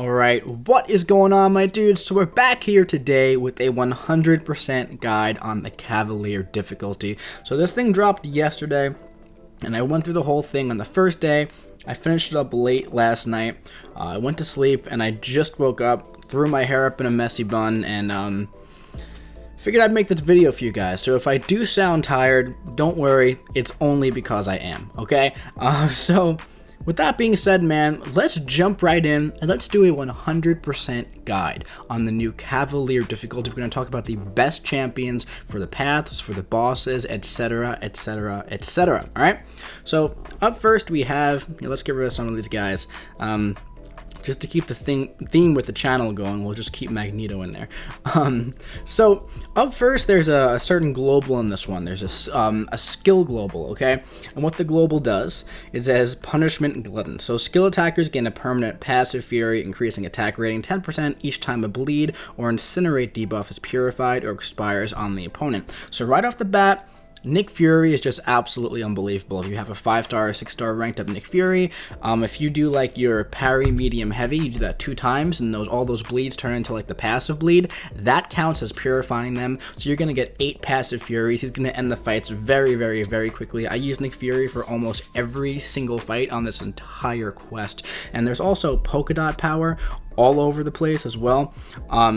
Alright, what is going on, my dudes? So we're back here today with a 100% guide on the Cavalier difficulty. So this thing dropped yesterday, and I went through the whole thing on the first day. I finished it up late last night. I went to sleep, and I just woke up, threw my hair up in a messy bun, and figured I'd make this video for you guys. So if I do sound tired, don't worry, it's only because I am, okay? So with that being said, man, let's jump right in and let's do a 100% guide on the new Cavalier difficulty. We're going to talk about the best champions for the paths, for the bosses, etc, etc, etc. Alright, so up first we have, let's get rid of some of these guys. Just to keep the theme with the channel going, we'll just keep Magneto in there. So up first, there's a certain global in this one. There's a skill global, okay? And what the global does is as punishment glutton. So skill attackers gain a permanent passive fury, increasing attack rating 10% each time a bleed or incinerate debuff is purified or expires on the opponent. So right off the bat, Nick Fury is just absolutely unbelievable. If you have a 5-star or 6-star ranked up Nick Fury, if you do like your parry medium heavy, you do that 2 times and all those bleeds turn into like the passive bleed, that counts as purifying them. So you're going to get 8 passive furies. He's going to end the fights very, very, very quickly. I use Nick Fury for almost every single fight on this entire quest. And there's also polka dot power all over the place as well.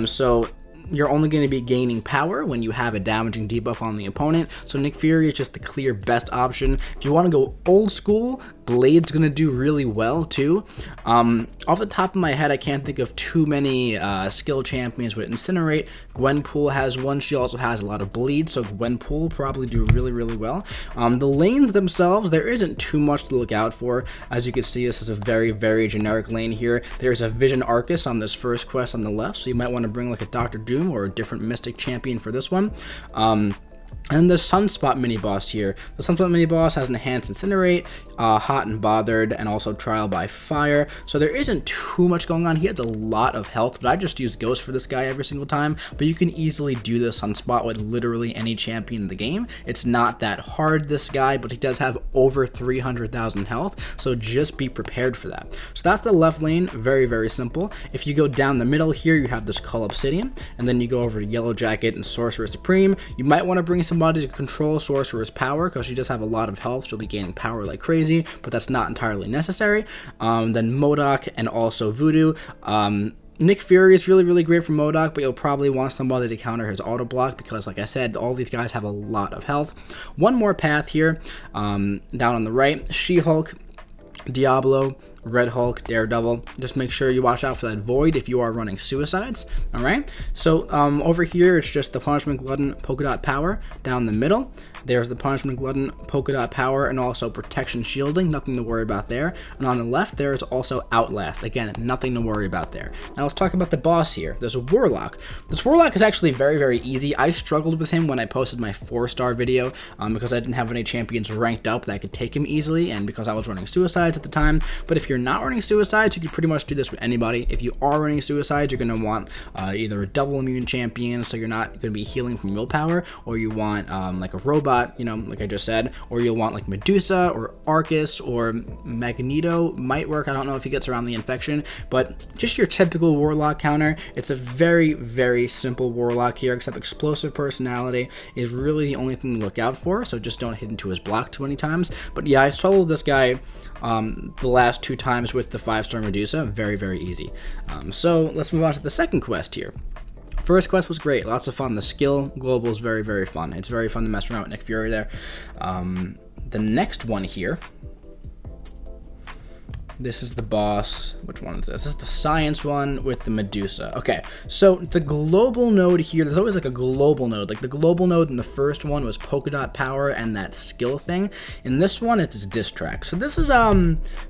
So you're only going to be gaining power when you have a damaging debuff on the opponent, so Nick Fury is just the clear best option. If you want to go old school, Blade's going to do really well too. Off the top of my head, I can't think of too many skill champions with Incinerate. Gwenpool has one, she also has a lot of bleed, so Gwenpool will probably do really, really well. The lanes themselves, there isn't too much to look out for. As you can see, this is a very, very generic lane here. There's a Vision Arcus on this first quest on the left, so you might want to bring like a Dr. Doom or a different Mystic champion for this one. And the Sunspot mini-boss here. The Sunspot mini-boss has Enhanced Incinerate, Hot and Bothered, and also Trial by Fire. So there isn't too much going on. He has a lot of health, but I just use Ghost for this guy every single time. But you can easily do the Sunspot with literally any champion in the game. It's not that hard, this guy, but he does have over 300,000 health, so just be prepared for that. So that's the left lane, very, very simple. If you go down the middle here, you have this Cull Obsidian, and then you go over to Yellow Jacket and Sorcerer Supreme. You might want to bring somebody to control Sorcerer's power, because she does have a lot of health. She'll be gaining power like crazy, but that's not entirely necessary. Then Mcoc and also Voodoo. Nick Fury is really, really great for Mcoc, but you'll probably want somebody to counter his auto block because, like I said, all these guys have a lot of health. One more path here, down on the right, She-Hulk, Diablo, Red Hulk, Daredevil. Just make sure you watch out for that Void if you are running Suicides. Alright, so over here it's just the Punishment Glutton, Polka Dot Power. Down the middle, there's the Punishment Glutton, Polka Dot Power, and also Protection Shielding. Nothing to worry about there. And on the left, there is also Outlast. Again, nothing to worry about there. Now let's talk about the boss here. There's a Warlock. This Warlock is actually very, very easy. I struggled with him when I posted my 4-star video because I didn't have any champions ranked up that could take him easily, and because I was running Suicides at the time. But if you're not running Suicides, you can pretty much do this with anybody. If you are running Suicides, you're going to want either a double immune champion, so you're not going to be healing from willpower, or you want like a robot, like I just said, or you'll want like Medusa or Arcus or Magneto might work. I don't know if he gets around the infection, but just your typical Warlock counter. It's a very, very simple Warlock here, except explosive personality is really the only thing to look out for, so just don't hit into his block too many times. But yeah, I struggled with this guy the last 2 times with the 5-star Medusa. Very, very easy. So let's move on to the second quest here. First quest was great, lots of fun. The skill global is very, very fun. It's very fun to mess around with Nick Fury there. The next one here, this is the boss. Which one is this? This is the science one with the Medusa. Okay, so the global node here, there's always like a global node. Like the global node in the first one was Polka Dot Power and that skill thing. In this one, it's Diss Track. So this is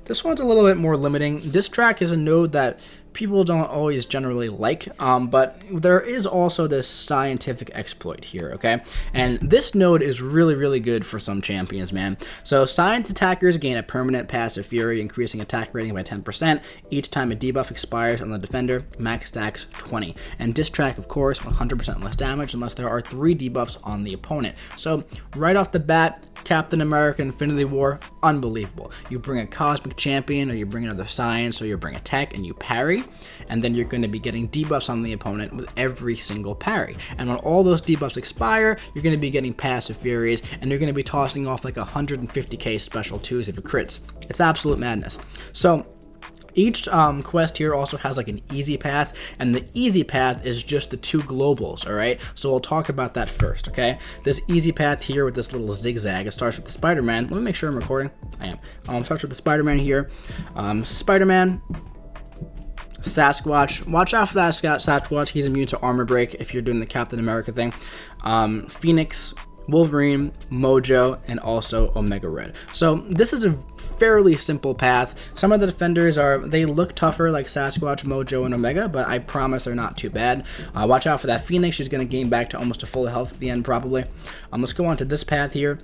this one's a little bit more limiting. Diss Track is a node that people don't always generally like, but there is also this scientific exploit here, okay? And this node is really, really good for some champions, man. So science attackers gain a permanent passive fury, increasing attack rating by 10% each time a debuff expires on the defender, max stacks 20. And Diss Track, of course, 100% less damage unless there are 3 debuffs on the opponent. So right off the bat, Captain America Infinity War, unbelievable. You bring a cosmic champion, or you bring another science, or you bring a tech, and you parry. and then you're going to be getting debuffs on the opponent with every single parry. And when all those debuffs expire, you're going to be getting passive furies, and you're going to be tossing off like 150k special 2s if it crits. It's absolute madness. So each quest here also has like an easy path, and the easy path is just the 2 globals, all right? So we'll talk about that first, okay? This easy path here with this little zigzag, it starts with the Spider-Man. Let me make sure I'm recording. I am. Starts with the Spider-Man here. Spider-Man, Sasquatch. Watch out for that Sasquatch. He's immune to armor break if you're doing the Captain America thing. Phoenix, Wolverine, Mojo, and also Omega Red. So this is a fairly simple path. Some of the defenders they look tougher like Sasquatch, Mojo, and Omega, but I promise they're not too bad. Watch out for that Phoenix. She's going to gain back to almost a full health at the end probably. Let's go on to this path here.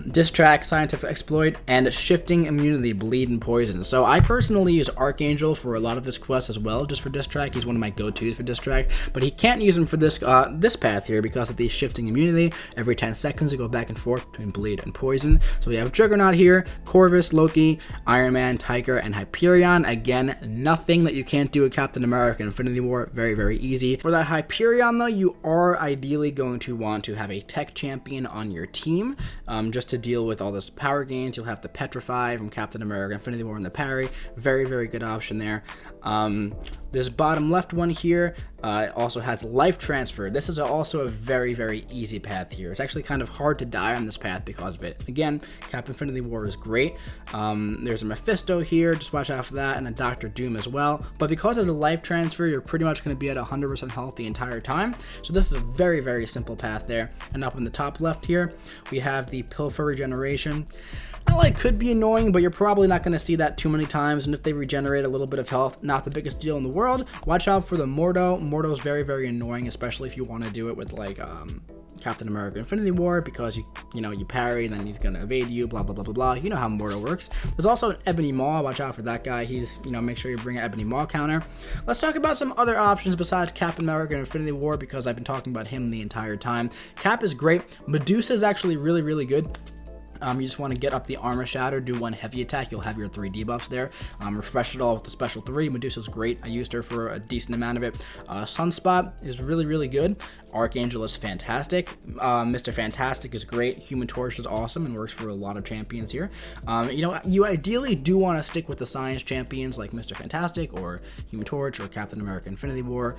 Distract, Scientific Exploit, and Shifting Immunity, Bleed, and Poison. So I personally use Archangel for a lot of this quest as well, just for Distract. He's one of my go-tos for Distract, but he can't use him for this this path here because of the Shifting Immunity. Every 10 seconds, you go back and forth between Bleed and Poison. So we have Juggernaut here, Corvus, Loki, Iron Man, Tiger, and Hyperion. Again, nothing that you can't do with Captain America Infinity War. Very, very easy. For that Hyperion, though, you are ideally going to want to have a tech champion on your team. Just to deal with all this power gains. You'll have the Petrify from Captain America Infinity War and the parry. Very, very good option there. This bottom left one here also has Life Transfer. This is also a very, very easy path here. It's actually kind of hard to die on this path because of it. Again, Captain Infinity War is great. There's a Mephisto here, just watch out for that, and a Doctor Doom as well. But because of the Life Transfer, you're pretty much going to be at 100% health the entire time. So this is a very, very simple path there. And up in the top left here, we have the Pilfer Regeneration. That could be annoying, but you're probably not going to see that too many times, and if they regenerate a little bit of health, not the biggest deal in the world. Watch out for the Mordo. Mordo is very, very annoying, especially if you want to do it with Captain America Infinity War, because you parry, then he's going to evade you, blah, blah, blah, blah, blah. You know how Mordo works. There's also an Ebony Maw. Watch out for that guy. He's, make sure you bring an Ebony Maw counter. Let's talk about some other options besides Captain America Infinity War, because I've been talking about him the entire time. Cap is great. Medusa is actually really, really good. You just want to get up the Armor Shatter, do 1 heavy attack, you'll have your 3 debuffs there. Refresh it all with the special 3. Medusa's great. I used her for a decent amount of it. Sunspot is really, really good. Archangel is fantastic. Mr. Fantastic is great. Human Torch is awesome and works for a lot of champions here. You ideally do want to stick with the science champions like Mr. Fantastic or Human Torch or Captain America Infinity War.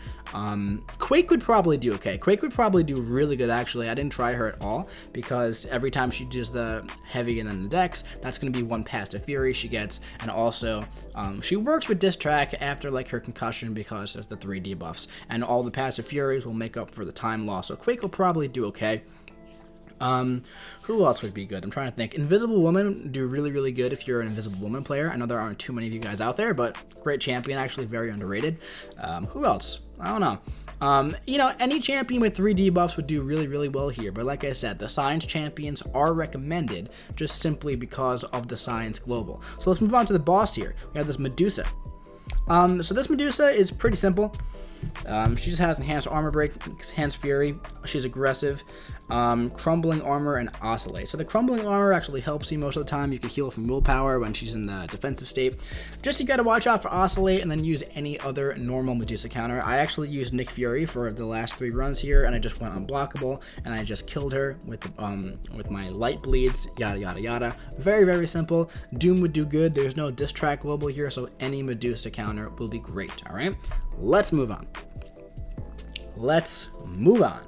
Quake would probably do okay. Quake would probably do really good, actually. I didn't try her at all because every time she does the heavy and then the dex, that's going to be 1 passive fury she gets, and also she works with Distract after her concussion because of the 3 debuffs, and all the passive furies will make up for the time loss, so Quake will probably do okay. Who else would be good? I'm trying to think. Invisible Woman do really, really good if you're an Invisible Woman player. I know there aren't too many of you guys out there, but great champion, actually very underrated. Who else? I don't know. Any champion with 3 debuffs would do really, really well here. But like I said, the Science champions are recommended just simply because of the Science Global. So let's move on to the boss here. We have this Medusa. So this Medusa is pretty simple. She just has Enhanced Armor Break, Enhanced Fury. She's aggressive. Crumbling Armor, and Oscillate. So the Crumbling Armor actually helps you most of the time. You can heal from willpower when she's in the defensive state. Just you gotta watch out for Oscillate and then use any other normal Medusa counter. I actually used Nick Fury for the last 3 runs here, and I just went unblockable, and I just killed her with my light bleeds, yada yada yada. Very, very simple. Doom would do good. There's no Distract Global here, so any Medusa counter will be great. All right, let's move on. Let's move on.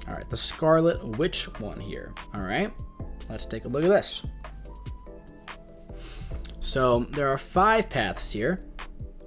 All right, the Scarlet Witch one here. All right, let's take a look at this. So there are 5 paths here.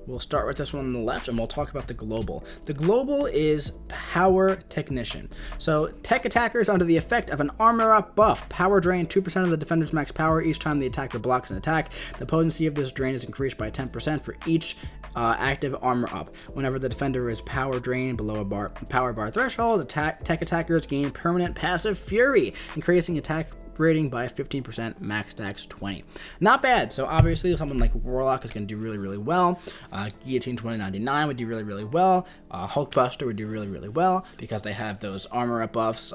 We'll start with this one on the left, and we'll talk about the global. The global is Power Technician. So tech attackers under the effect of an armor up buff. Power drain 2% of the defender's max power each time the attacker blocks an attack. The potency of this drain is increased by 10% for each active armor up. Whenever the defender is power drained below a power bar threshold, tech attackers gain permanent passive fury, increasing attack rating by 15%, max stacks 20. Not bad. So obviously someone like Warlock is going to do really, really well. Guillotine 2099 would do really, really well. Hulkbuster would do really, really well because they have those armor up buffs.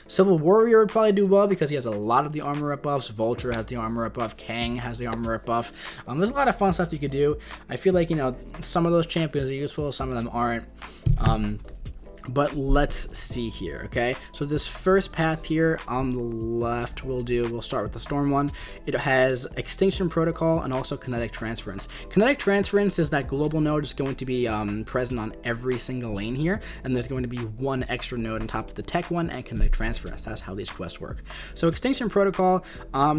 Civil Warrior would probably do well because he has a lot of the armor up buffs. Vulture has the armor up buff. Kang has the armor up buff. There's a lot of fun stuff you could do. I feel like, you know, some of those champions are useful, some of them aren't. But let's see here, okay? So this first path here on the left we'll start with the Storm one. It has Extinction Protocol and also Kinetic Transference. Kinetic Transference is that global node is going to be present on every single lane here, and there's going to be one extra node on top of the tech one and Kinetic Transference. That's how these quests work. So Extinction Protocol,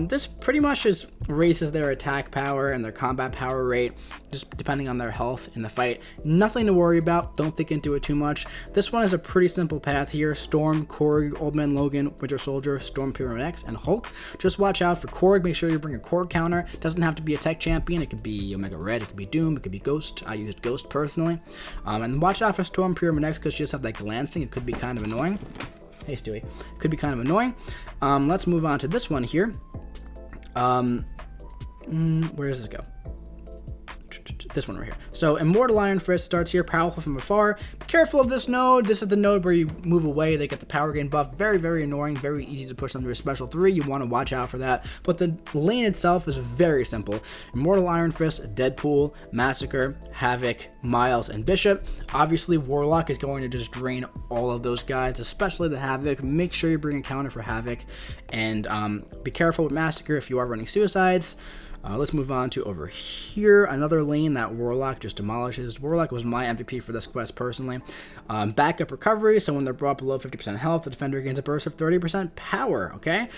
this pretty much just raises their attack power and their combat power rate, just depending on their health in the fight. Nothing to worry about. Don't think into it too much. This one is a pretty simple path here. Storm, Korg, Old Man Logan, Winter Soldier, Storm, Pyramid X, and Hulk. Just watch out for Korg. Make sure you bring a Korg counter. It doesn't have to be a tech champion. It could be Omega Red. It could be Doom. It could be Ghost. I used Ghost personally. And watch out for Storm, Pyramid X because she just have that glancing. It could be kind of annoying. Hey, Stewie. It could be kind of annoying. Let's move on to this one here. Where does this go? This one right here. So Immortal Iron Fist starts here, powerful from afar. Be careful of this node. This is the node where you move away. They get the power gain buff. Very, very annoying. Very easy to push them to a special 3. You want to watch out for that. But the lane itself is very simple. Immortal Iron Fist, Deadpool, Massacre, Havoc, Miles, and Bishop. Obviously, Warlock is going to just drain all of those guys, especially the Havoc. Make sure you bring a counter for Havoc. And be careful with Massacre if you are running suicides. Let's move on to over here, another lane that Warlock just demolishes. Warlock was my MVP for this quest personally. Backup recovery, so when they're brought below 50% health, the defender gains a burst of 30% power, okay?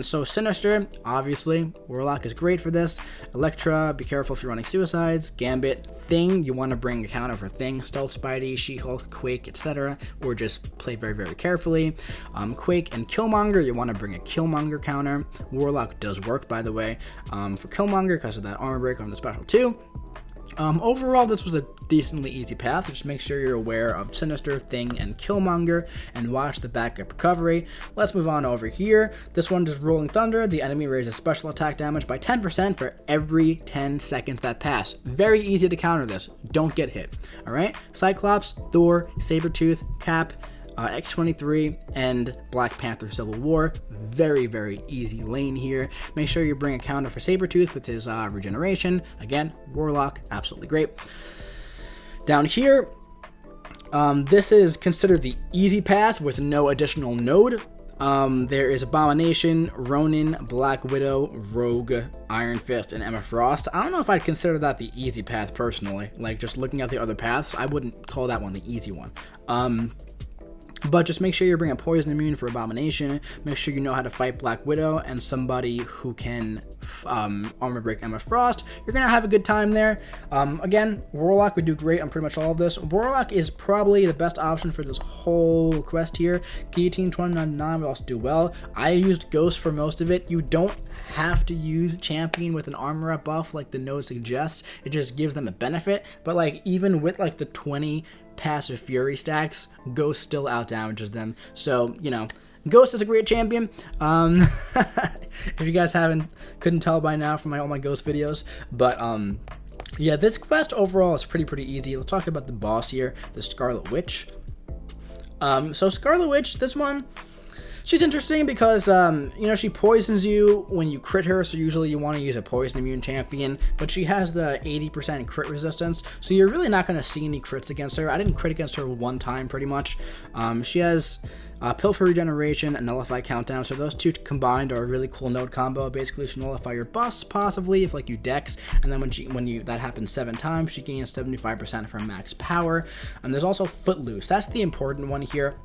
So Sinister, obviously, Warlock is great for this. Elektra, be careful if you're running suicides. Gambit, Thing, you want to bring a counter for Thing. Stealth Spidey, She-Hulk, Quake, etc. Or just play very, very carefully. Quake and Killmonger, you want to bring a Killmonger counter. Warlock does work, by the way, for Killmonger because of that armor break on the special 2. Overall, this was a decently easy path. Just make sure you're aware of Sinister, Thing, and Killmonger, and watch the backup recovery. Let's move on over here. This one is Rolling Thunder. The enemy raises special attack damage by 10% for every 10 seconds that pass. Very easy to counter this. Don't get hit. All right? Cyclops, Thor, Sabretooth, Cap, X-23, and Black Panther Civil War. Very, very easy lane here. Make sure you bring a counter for Sabretooth with his regeneration. Again, Warlock, absolutely great. Down here, this is considered the easy path with no additional node. There is Abomination, Ronin, Black Widow, Rogue, Iron Fist, and Emma Frost. I don't know if I'd consider that the easy path personally. Like, just looking at the other paths, I wouldn't call that one the easy one. But just make sure you bring a Poison Immune for Abomination. Make sure you know how to fight Black Widow and somebody who can armor break Emma Frost. You're going to have a good time there. Again, Warlock would do great on pretty much all of this. Warlock is probably the best option for this whole quest here. Guillotine 2099 would also do well. I used Ghost for most of it. You don't have to use Champion with an armor up buff like the node suggests. It just gives them a benefit. But like even with like the 20 passive fury stacks, Ghost still out damages them. So, you know, Ghost is a great champion. If you guys couldn't tell by now from all my Ghost videos, but yeah, this quest overall is pretty easy. Let's talk about the boss here, the Scarlet Witch. So Scarlet Witch, this one, she's interesting because, you know, she poisons you when you crit her, so usually you want to use a poison immune champion, but she has the 80% crit resistance, so you're really not going to see any crits against her. I didn't crit against her one time, pretty much. She has Pill for Regeneration and Nullify Countdown, so those two combined are a really cool node combo. Basically, she'll nullify your busts, possibly, if like you dex, and then when that happens 7 times, she gains 75% of her max power. And there's also Footloose. That's the important one here.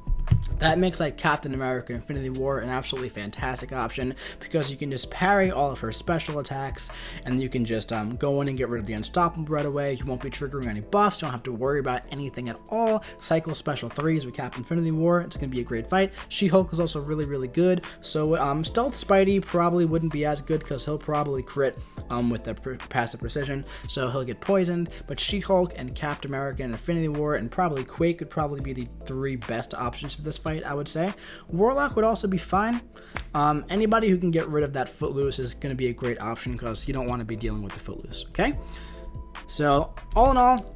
That makes like Captain America Infinity War an absolutely fantastic option because you can just parry all of her special attacks and you can just go in and get rid of the Unstoppable right away. You won't be triggering any buffs. You don't have to worry about anything at all. Cycle special 3s with Captain Infinity War. It's going to be a great fight. She-Hulk is also really good. So Stealth Spidey probably wouldn't be as good because he'll probably crit with the passive precision. So he'll get poisoned. But She-Hulk and Captain America and Infinity War and probably Quake would probably be the 3 best options for this fight, I would say. Warlock would also be fine. Anybody who can get rid of that Footloose is going to be a great option because you don't want to be dealing with the Footloose, okay? So, all in all,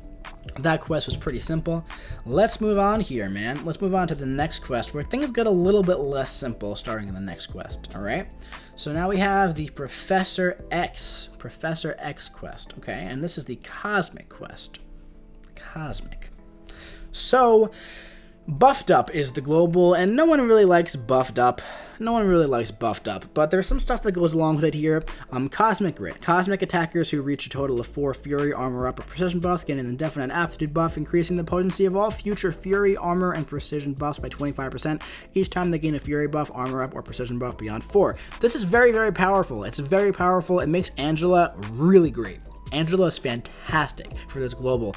that quest was pretty simple. Let's move on here, man. Let's move on to the next quest where things get a little bit less simple starting in the next quest, alright? So now we have the Professor X quest, okay? And this is the Cosmic quest. Cosmic. So, Buffed Up is the global, and no one really likes Buffed Up. No one really likes Buffed Up, but there's some stuff that goes along with it here. Cosmic Grit. Cosmic attackers who reach a total of 4 Fury, Armor Up, or Precision buffs get an indefinite aptitude buff, increasing the potency of all future Fury, Armor, and Precision buffs by 25% each time they gain a Fury buff, Armor Up, or Precision buff beyond 4. This is very, very powerful. It's very powerful. It makes Angela really great. Angela is fantastic for this global.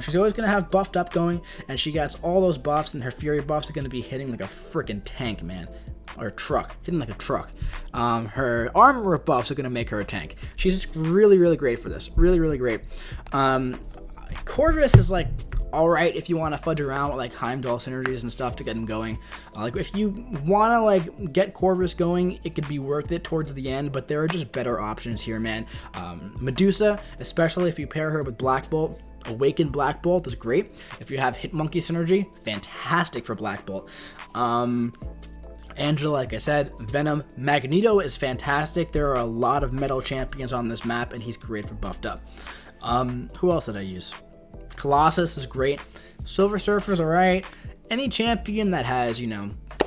She's always going to have Buffed Up going, and she gets all those buffs, and her Fury buffs are going to be hitting like a freaking tank, man. Or a truck. Hitting like a truck. Her armor buffs are going to make her a tank. She's just really, really great for this. Really, really great. Corvus is like alright if you want to fudge around with like Heimdall synergies and stuff to get him going. Like if you want to like get Corvus going, it could be worth it towards the end, but there are just better options here, man. Medusa, especially if you pair her with Black Bolt. Awakened Black Bolt is great. If you have Hit Monkey synergy, fantastic for Black Bolt. Angela, like I said, Venom. Magneto is fantastic. There are a lot of metal champions on this map, and he's great for Buffed Up. Who else did I use? Colossus is great. Silver Surfer's alright. Any champion that has,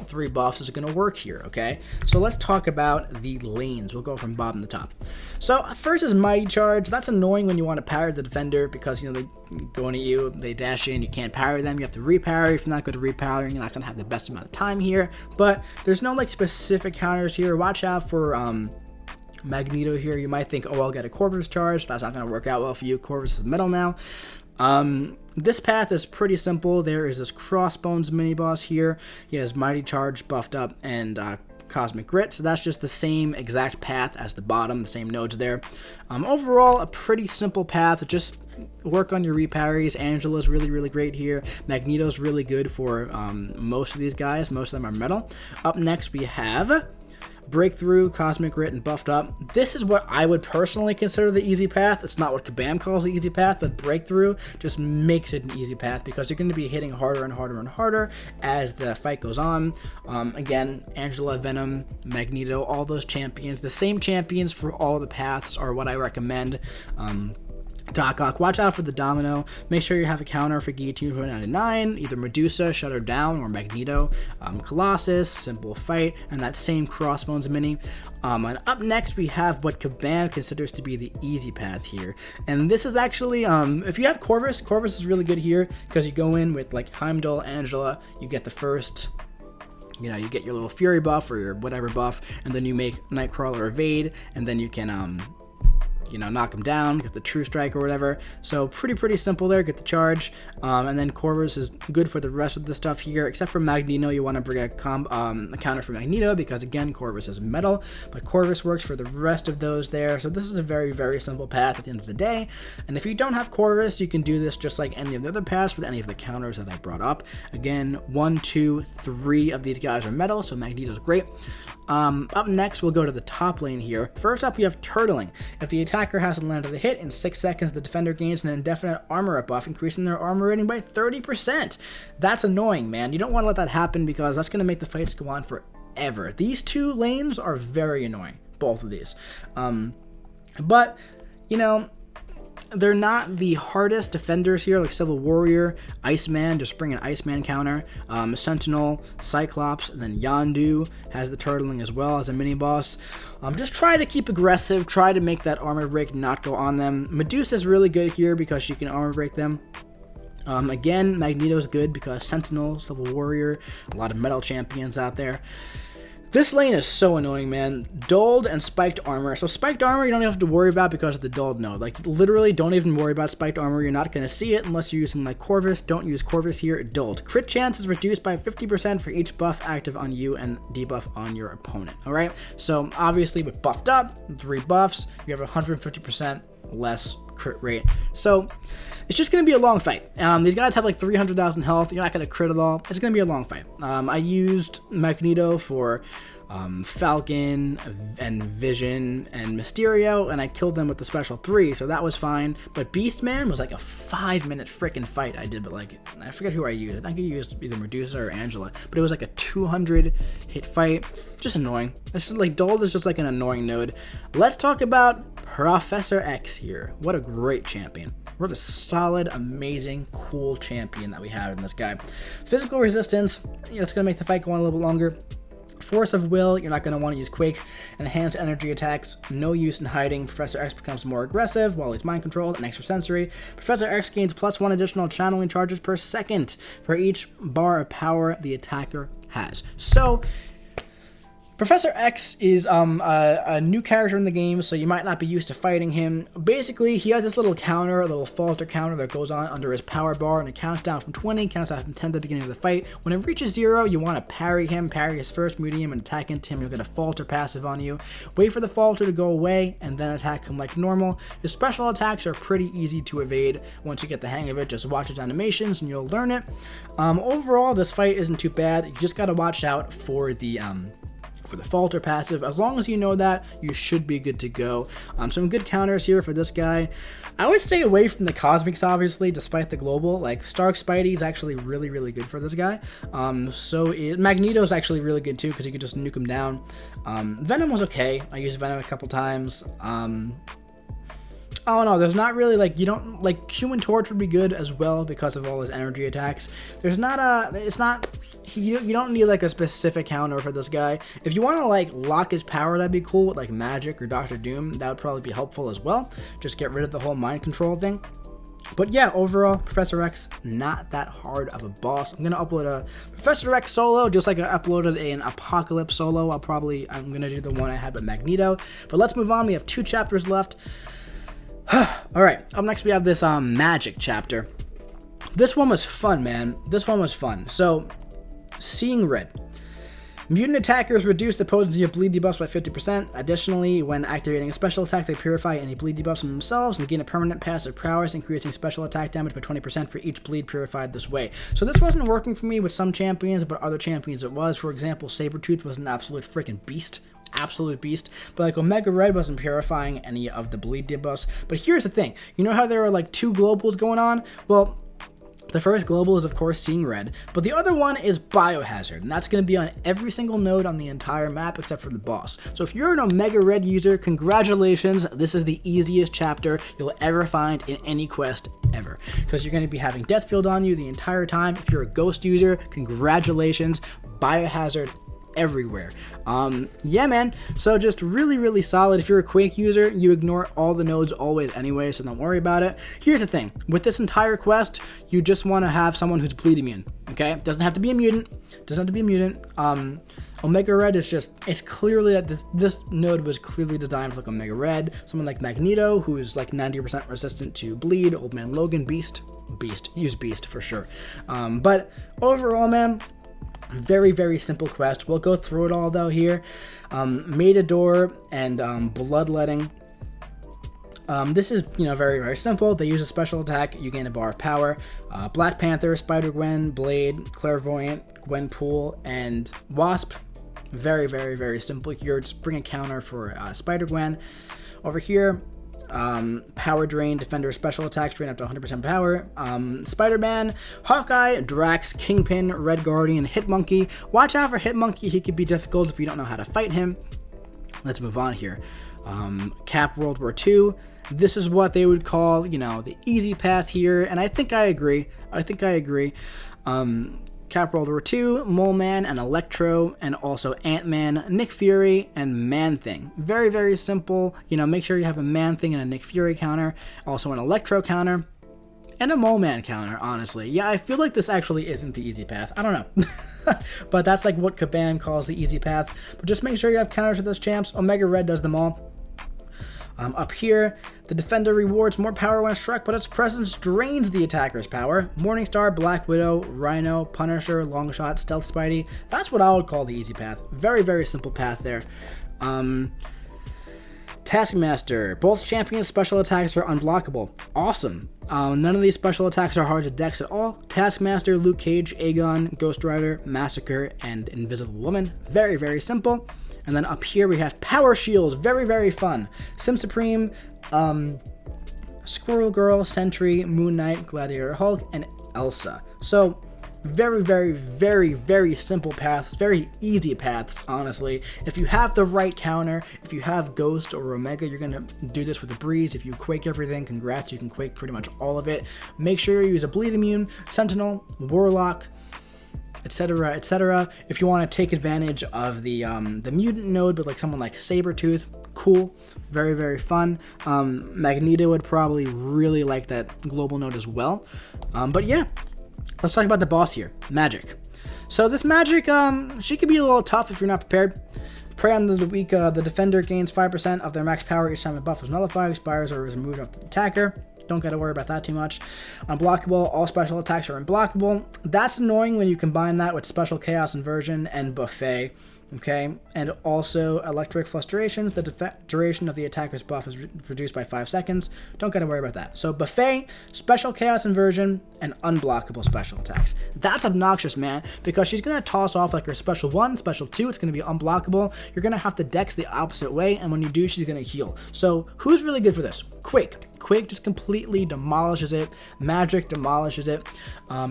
3 buffs is going to work here, okay? So let's talk about the lanes. We'll go from bottom to top. So first is Mighty Charge. That's annoying when you want to parry the defender because, they go into you, they dash in, you can't parry them. You have to reparry. If you're not good at repowering, you're not going to have the best amount of time here. But there's no, specific counters here. Watch out for, Magneto here. You might think, oh, I'll get a Corvus charge. That's not going to work out well for you. Corvus is metal now. This path is pretty simple. There is this Crossbones mini-boss here. He has Mighty Charge, Buffed Up, and Cosmic Grit. So that's just the same exact path as the bottom, the same nodes there. Overall, a pretty simple path. Just work on your reparries. Angela's really, really great here. Magneto's really good for most of these guys. Most of them are metal. Up next, we have Breakthrough, Cosmic Grit, and Buffed Up. This is what I would personally consider the easy path. It's not what Kabam calls the easy path, but Breakthrough just makes it an easy path because you're going to be hitting harder and harder and harder as the fight goes on. Again, Angela, Venom, Magneto, all those champions. The same champions for all the paths are what I recommend. Doc Ock, watch out for the Domino. Make sure you have a counter for Guillotine 99, either Medusa, Shut Her Down, or Magneto. Colossus, Simple Fight, and that same Crossbones mini. And up next, we have what Kabam considers to be the easy path here. And this is actually, if you have Corvus, Corvus is really good here because you go in with like Heimdall, Angela, you get the first... you get your little Fury buff or your whatever buff, and then you make Nightcrawler evade, and then you can, knock him down, get the True Strike or whatever. So pretty simple there, get the charge. And then Corvus is good for the rest of the stuff here, except for Magneto. You want to bring a counter for Magneto because, again, Corvus is metal, but Corvus works for the rest of those there. So this is a very, very simple path at the end of the day. And if you don't have Corvus, you can do this just like any of the other paths with any of the counters that I brought up. Again, 1, 2, 3 of these guys are metal, so Magneto's great. Up next, we'll go to the top lane here. First up, we have Turtling. If the attacker hasn't landed a hit in 6 seconds, the defender gains an indefinite armor up buff, increasing their armor rating by 30%. That's annoying, man. You don't want to let that happen because that's going to make the fights go on forever. These 2 lanes are very annoying, both of these. But, they're not the hardest defenders here, like Civil Warrior, Iceman, just bring an Iceman counter, Sentinel, Cyclops, and then Yondu has the Turtling as well as a mini-boss. Just try to keep aggressive, try to make that armor break not go on them. Medusa is really good here because she can armor break them. Again, Magneto's good because Sentinel, Civil Warrior, a lot of metal champions out there. This lane is so annoying, man. Dulled and Spiked Armor. So Spiked Armor you don't have to worry about because of the Dulled node. Like, literally, don't even worry about Spiked Armor. You're not going to see it unless you're using, like, Corvus. Don't use Corvus here. Dulled. Crit chance is reduced by 50% for each buff active on you and debuff on your opponent. Alright? So, obviously, with Buffed Up, 3 buffs, you have 150% less crit rate. So, it's just going to be a long fight. These guys have like 300,000 health. You're not going to crit at all. It's going to be a long fight. I used Magneto for Falcon and Vision and Mysterio, and I killed them with the special 3, so that was fine. But Beastman was like a 5-minute freaking fight I did, but like, I forget who I used. I think I used either Medusa or Angela, but it was like a 200 hit fight. Just annoying. This is like, Dold is just like an annoying node. Let's talk about Professor X here. What a great champion. What a solid, amazing, cool champion that we have in this guy. Physical resistance, that's going to make the fight go on a little bit longer. Force of will, you're not going to want to use Quake. Enhanced energy attacks, no use in hiding. Professor X becomes more aggressive while he's mind controlled and extrasensory. Professor X gains +1 additional channeling charges per second for each bar of power the attacker has. So, Professor X is a new character in the game, so you might not be used to fighting him. Basically, he has this little counter, a little falter counter that goes on under his power bar, and it counts down from 20, counts down from 10 at the beginning of the fight. When it reaches 0, you want to parry him, parry his first medium, and attack into him. You'll get a falter passive on you. Wait for the falter to go away, and then attack him like normal. His special attacks are pretty easy to evade once you get the hang of it. Just watch his animations, and you'll learn it. Overall, this fight isn't too bad. You just got to watch out for the falter passive. As long as you know that, you should be good to go. Some good counters here for this guy. I would stay away from the Cosmics, obviously, despite the global. Like, Stark Spidey is actually really, really good for this guy. Magneto is actually really good too, because you can just nuke him down. Venom was okay. I used Venom a couple times. Oh no, there's not really, like, you don't, like, Human Torch would be good as well because of all his energy attacks. There's not you don't need like a specific counter for this guy. If you want to like lock his power, that'd be cool with like Magic or Doctor Doom. That would probably be helpful as well. Just get rid of the whole mind control thing. But yeah, overall, Professor X, not that hard of a boss. I'm going to upload a Professor X solo, just like I uploaded an Apocalypse solo. I'm going to do the one I had with Magneto. But let's move on. We have 2 chapters left. Alright, up next we have this Magic chapter. This one was fun, man. This one was fun. So, Seeing Red. Mutant attackers reduce the potency of bleed debuffs by 50%. Additionally, when activating a special attack, they purify any bleed debuffs from themselves and gain a permanent passive prowess, increasing special attack damage by 20% for each bleed purified this way. So this wasn't working for me with some champions, but other champions it was. For example, Sabretooth was an absolute freaking beast. Absolute beast. But like Omega Red wasn't purifying any of the bleed debuffs. But here's the thing. You know how there are like 2 globals going on? Well, the first global is, of course, Seeing Red, but the other one is Biohazard, and that's going to be on every single node on the entire map except for the boss. So if you're an Omega Red user, congratulations, this is the easiest chapter you'll ever find in any quest ever, because you're going to be having Death Field on you the entire time. If you're a Ghost user, congratulations, Biohazard everywhere. Yeah, man, so just really, really solid. If you're a Quake user, you ignore all the nodes always anyway, so don't worry about it. Here's the thing, with this entire quest, you just want to have someone who's bleed immune, okay? Doesn't have to be a mutant, Omega Red is just, it's clearly that this node was clearly designed for like Omega Red. Someone like Magneto, who is like 90% resistant to bleed. Old Man Logan, Beast, use Beast for sure. But overall, man, very, very simple quest. We'll go through it all though here. Matador and Bloodletting. This is, very, very simple. They use a special attack, you gain a bar of power. Black Panther, Spider-Gwen, Blade, Clairvoyant, Gwenpool, and Wasp. Very, very, very simple here. Just bring a counter for Spider-Gwen. Over here, Power Drain, Defender special attacks, drain up to 100% power. Spider-Man, Hawkeye, Drax, Kingpin, Red Guardian, Hitmonkey. Watch out for Hitmonkey, he could be difficult if you don't know how to fight him. Let's move on here. Cap World War II. This is what they would call, the easy path here, and I think I agree. Cap World War II, Mole Man, and Electro, and also Ant-Man, Nick Fury, and Man-Thing. Very, very simple. Make sure you have a Man-Thing and a Nick Fury counter, also an Electro counter, and a Mole Man counter, honestly. Yeah, I feel like this actually isn't the easy path. I don't know. But that's like what Kabam calls the easy path. But just make sure you have counters to those champs. Omega Red does them all. Up here, the Defender rewards more power when struck, but its presence drains the attacker's power. Morningstar, Black Widow, Rhino, Punisher, Longshot, Stealth Spidey. That's what I would call the easy path. Very, very simple path there. Taskmaster. Both champions' special attacks are unblockable. Awesome. None of these special attacks are hard to dex at all. Taskmaster, Luke Cage, Aegon, Ghost Rider, Massacre, and Invisible Woman. Very, very simple. And then up here we have Power Shield, very, very fun. Sim Supreme, Squirrel Girl, Sentry, Moon Knight, Gladiator Hulk, and Elsa. So very, very, very, very simple paths, very easy paths, honestly. If you have the right counter, if you have Ghost or Omega, you're going to do this with a breeze. If you Quake everything, congrats, you can Quake pretty much all of it. Make sure you use a Bleed Immune, Sentinel, Warlock, etc., etc. If you want to take advantage of the mutant node, but like someone like Sabretooth, cool, very, very fun. Magneto would probably really like that global node as well. But yeah, let's talk about the boss here, Magic. So this Magic, she could be a little tough if you're not prepared. Prey on the weak, the defender gains 5% of their max power each time a buff is nullified, expires, or is removed off the attacker. Don't got to worry about that too much. Unblockable, all special attacks are unblockable. That's annoying when you combine that with Special Chaos Inversion and Buffet. Okay, and also Electric Frustrations, the duration of the attacker's buff is reduced by 5 seconds. Don't gotta worry about that. So Buffet, Special Chaos Inversion, and unblockable special attacks. That's obnoxious, man, because she's gonna toss off like her Special 1, Special 2, it's gonna be unblockable. You're gonna have to dex the opposite way, and when you do, she's gonna heal. So who's really good for this? Quake. Quake just completely demolishes it. Magic demolishes it.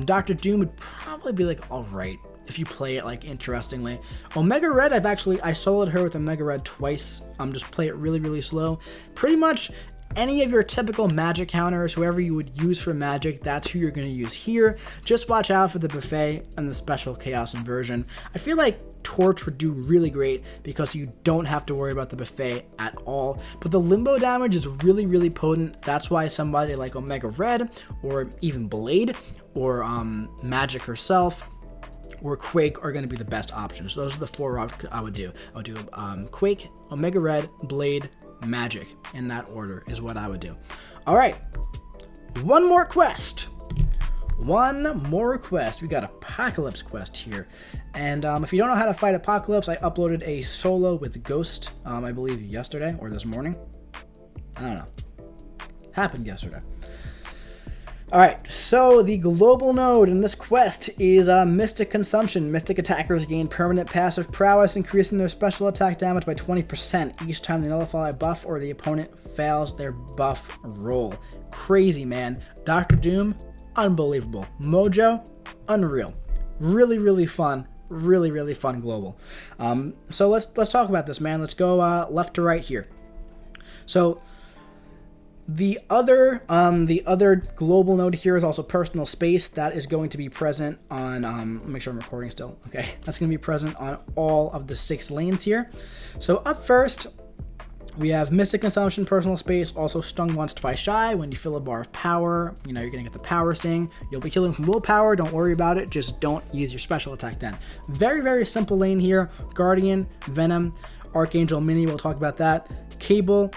Dr. Doom would probably be like, alright, if you play it like interestingly. Omega Red, I soloed her with Omega Red twice. Just play it really, really slow. Pretty much any of your typical magic counters, whoever you would use for magic, that's who you're going to use here. Just watch out for the Buffet and the Special Chaos Inversion. I feel like Torch would do really great because you don't have to worry about the Buffet at all. But the Limbo damage is really, really potent. That's why somebody like Omega Red or even Blade or Magic herself or Quake are going to be the best options. So those are the four I would do. I would do Quake, Omega Red, Blade, Magic. In that order is what I would do. All right, one more quest. One more quest. We got Apocalypse quest here. And if you don't know how to fight Apocalypse, I uploaded a solo with Ghost, I believe yesterday or this morning. I don't know. Happened yesterday. Alright, so the global node in this quest is Mystic Consumption. Mystic attackers gain permanent passive prowess, increasing their special attack damage by 20% each time they nullify a buff or the opponent fails their buff roll. Crazy, man. Dr. Doom, unbelievable. Mojo, unreal. Really, really fun. Really, really fun global. So let's talk about this, man. Let's go left to right here. So the other global node here is also Personal Space. That is going to be present on, make sure I'm recording still. Okay, that's going to be present on all of the 6 lanes here. So up first, we have Mystic Consumption, Personal Space, also Stung Once Twice Shy. When you fill a bar of power, you're going to get the Power Sting. You'll be healing from willpower. Don't worry about it. Just don't use your special attack then. Very, very simple lane here. Guardian, Venom, Archangel Mini, we'll talk about that. Cable,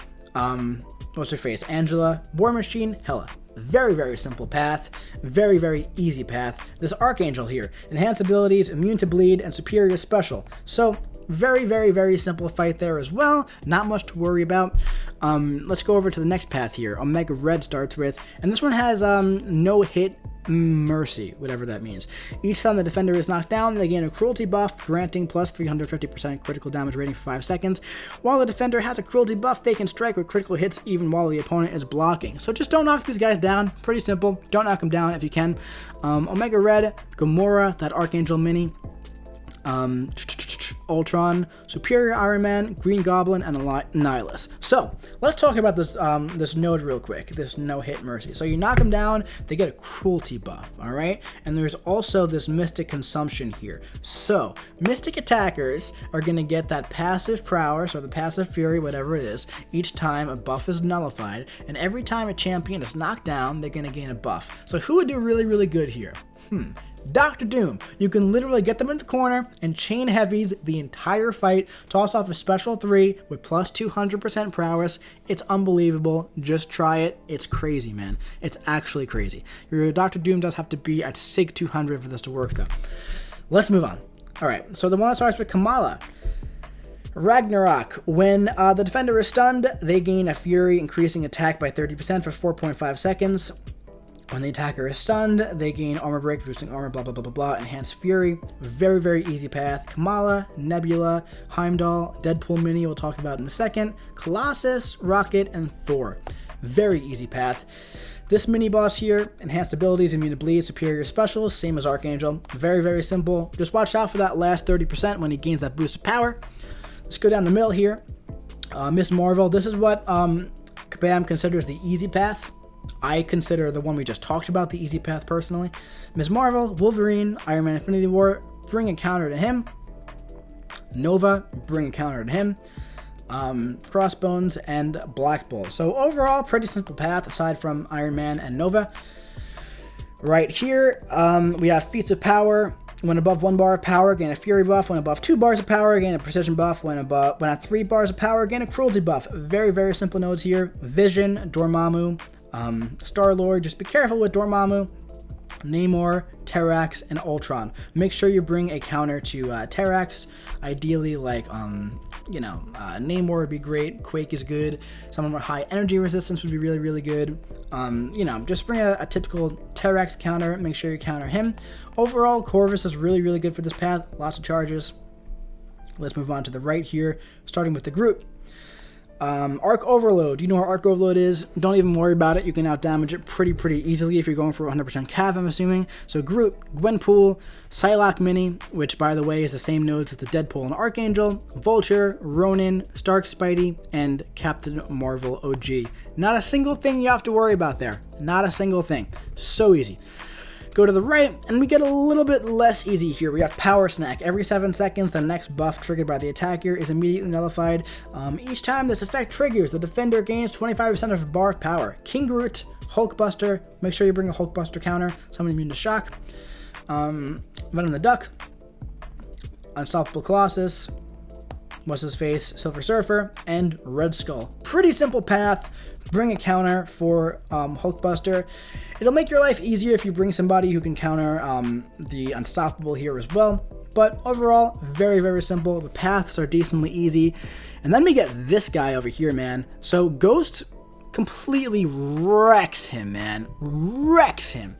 what's her face? Angela, War Machine, Hela. Very, very simple path. Very, very easy path. This Archangel here. Enhanced abilities, immune to bleed, and superior special. So, very, very, very simple fight there as well. Not much to worry about. Let's go over to the next path here. Omega Red starts with, and this one has no hit mercy, whatever that means. Each time the defender is knocked down, they gain a cruelty buff, granting plus 350% critical damage rating for 5 seconds. While the defender has a cruelty buff, they can strike with critical hits even while the opponent is blocking. So just don't knock these guys down. Pretty simple. Don't knock them down if you can. Omega Red, Gamora, that Archangel Mini, Ultron, Superior Iron Man, Green Goblin, and Nihilus. So let's talk about this this node real quick. This no hit mercy. So you knock them down, they get a cruelty buff. All right, and there's also this Mystic Consumption here. So Mystic attackers are gonna get that passive prowess or the passive fury, whatever it is, each time a buff is nullified, and every time a champion is knocked down, they're gonna gain a buff. So who would do really, really good here? Dr. Doom. You can literally get them in the corner and chain heavies the entire fight, toss off a special 3 with plus 200% prowess. It's unbelievable. Just try it. It's crazy, man. It's actually crazy. Your Dr. Doom does have to be at SIG 200 for this to work, though. Let's move on. All right, so the one that starts with Kamala. Ragnarok. When the defender is stunned, they gain a fury, increasing attack by 30% for 4.5 seconds. When the attacker is stunned, they gain armor break, reducing armor, blah, blah, blah, blah, blah. Enhanced Fury. Very, very easy path. Kamala, Nebula, Heimdall, Deadpool Mini, we'll talk about in a second. Colossus, Rocket, and Thor. Very easy path. This mini boss here, enhanced abilities, immune to bleed, superior specials, same as Archangel. Very, very simple. Just watch out for that last 30% when he gains that boost of power. Let's go down the middle here. Miss Marvel. This is what Kabam considers the easy path. I consider the one we just talked about the easy path personally. Ms. Marvel, Wolverine, Iron Man Infinity War, bring a counter to him. Nova, bring a counter to him. Crossbones, and Black Bull. So overall, pretty simple path aside from Iron Man and Nova. Right here, we have Feats of Power. When above 1 bar of power, gain a Fury buff. When above 2 bars of power, gain a Precision buff. When at 3 bars of power, gain a Cruelty buff. Very, very simple nodes here. Vision, Dormammu, Star-Lord. Just be careful with Dormammu, Namor, Terrax, and Ultron. Make sure you bring a counter to Terrax. Ideally, like, Namor would be great. Quake is good. Someone with high energy resistance would be really, really good. Just bring a typical Terrax counter. Make sure you counter him. Overall, Corvus is really, really good for this path. Lots of charges. Let's move on to the right here, starting with the Groot. Arc Overload. You know where Arc Overload is. Don't even worry about it. You can out-damage it pretty easily if you're going for 100% Cav, I'm assuming. So Groot, Gwenpool, Psylocke Mini, which, by the way, is the same nodes as the Deadpool and Archangel, Vulture, Ronin, Stark Spidey, and Captain Marvel OG. Not a single thing you have to worry about there. Not a single thing. So easy. Go to the right, and we get a little bit less easy here. We have Power Snack. Every 7 seconds, the next buff triggered by the attacker is immediately nullified. Each time this effect triggers, the defender gains 25% of a bar of power. King Groot, Hulkbuster. Make sure you bring a Hulkbuster counter. Someone immune to shock. Venom the Duck. Unstoppable Colossus. What's his face? Silver Surfer. And Red Skull. Pretty simple path. Bring a counter for Hulkbuster. It'll make your life easier if you bring somebody who can counter the Unstoppable here as well. But overall, very, very simple. The paths are decently easy. And then we get this guy over here, man. So Ghost completely wrecks him, man. Wrecks him.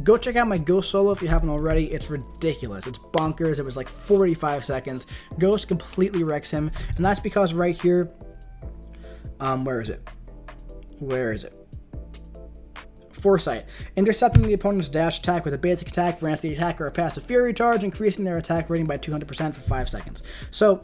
Go check out my Ghost solo if you haven't already. It's ridiculous. It's bonkers. It was like 45 seconds. Ghost completely wrecks him. And that's because right here, where is it? Where is it? Foresight. Intercepting the opponent's dash attack with a basic attack grants the attacker a passive Fury charge, increasing their attack rating by 200% for 5 seconds. So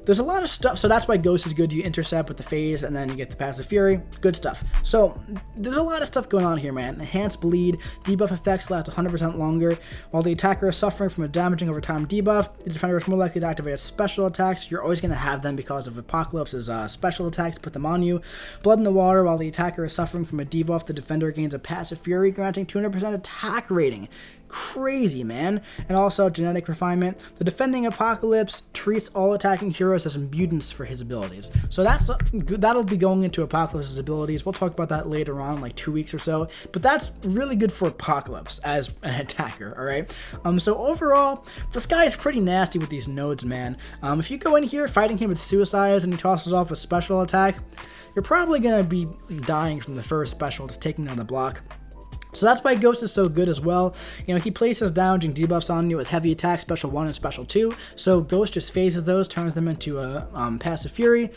there's a lot of stuff. So that's why Ghost is good. You intercept with the phase, and then you get the passive Fury. Good stuff. So there's a lot of stuff going on here, man. Enhanced Bleed. Debuff effects last 100% longer. While the attacker is suffering from a damaging over time debuff, the defender is more likely to activate special attacks. You're always going to have them because of Apocalypse's special attacks. Put them on you. Blood in the Water. While the attacker is suffering from a debuff, the defender gains a passive Fury, granting 200% attack rating. Crazy, man. And also Genetic Refinement. The defending Apocalypse treats all attacking heroes as mutants for his abilities. So that'll be going into Apocalypse's abilities. We'll talk about that later on, like 2 weeks or so. But that's really good for Apocalypse as an attacker, alright? So overall, this guy is pretty nasty with these nodes, man. If you go in here fighting him with suicides and he tosses off a special attack, you're probably going to be dying from the first special, just taking down the block. So that's why Ghost is so good as well. You know, he places damaging debuffs on you with heavy attack, special 1 and special 2. So Ghost just phases those, turns them into a passive Fury.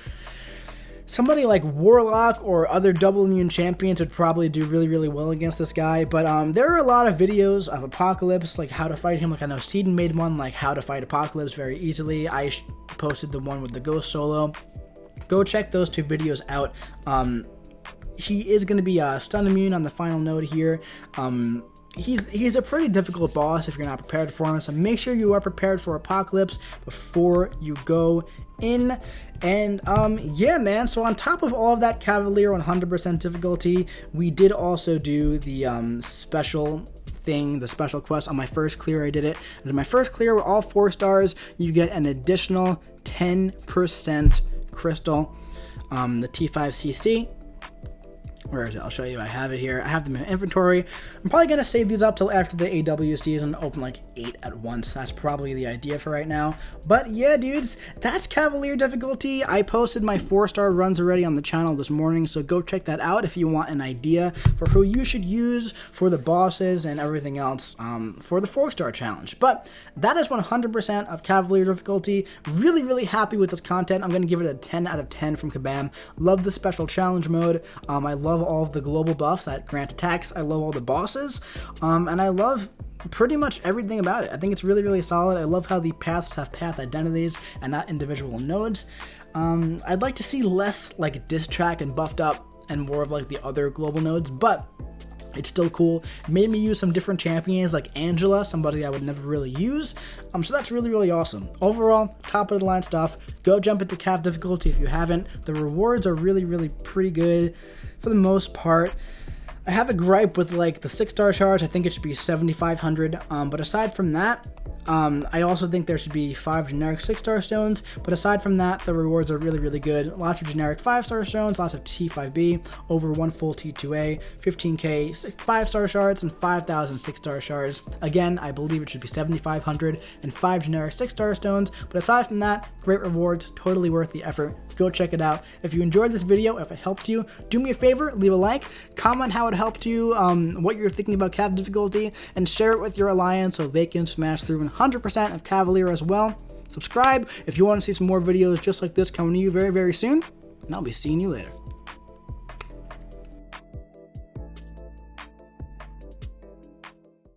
Somebody like Warlock or other double immune champions would probably do really, really well against this guy. But there are a lot of videos of Apocalypse, like how to fight him. Like I know Seedon made one, like how to fight Apocalypse very easily. I posted the one with the Ghost solo. Go check those 2 videos out. He is going to be stun immune on the final node here. He's a pretty difficult boss if you're not prepared for him, so make sure you are prepared for Apocalypse before you go in. And yeah, man, so on top of all of that Cavalier 100% difficulty, we did also do the special thing, the special quest. On my first clear I did it, and in my first clear with all 4 stars, you get an additional 10% crystal, the T5CC. Where is it? I'll show you. I have it here. I have them in inventory. I'm probably going to save these up till after the AW season, open like 8 at once. That's probably the idea for right now. But yeah, dudes, that's Cavalier difficulty. I posted my 4-star runs already on the channel this morning, so go check that out if you want an idea for who you should use for the bosses and everything else for the 4-star challenge. But that is 100% of Cavalier difficulty. Really, really happy with this content. I'm going to give it a 10 out of 10 from Kabam. Love the special challenge mode. I love all of the global buffs that grant attacks. I love all the bosses, and I love pretty much everything about it. I think it's really, really solid. I love how the paths have path identities and not individual nodes. I'd like to see less like diss track and buffed up and more of like the other global nodes, but it's still cool. It made me use some different champions like Angela, somebody I would never really use. So that's really, really awesome. Overall, top of the line stuff. Go jump into Cav difficulty if you haven't. The rewards are really, really pretty good for the most part. I have a gripe with like the 6-star charge. I think it should be 7,500. But aside from that, I also think there should be 5 generic 6-star stones, but aside from that, the rewards are really, really good. Lots of generic 5-star stones, lots of T5B, over 1 full T2A, 15k 5-star shards, and 5,000 6-star shards. Again, I believe it should be 7,500 and 5 generic 6-star stones, but aside from that, great rewards, totally worth the effort. Go check it out. If you enjoyed this video, if it helped you, do me a favor, leave a like, comment how it helped you, what you're thinking about Cav difficulty, and share it with your alliance so they can smash through 100% of Cavalier as well. Subscribe if you want to see some more videos just like this coming to you very, very soon, and I'll be seeing you later.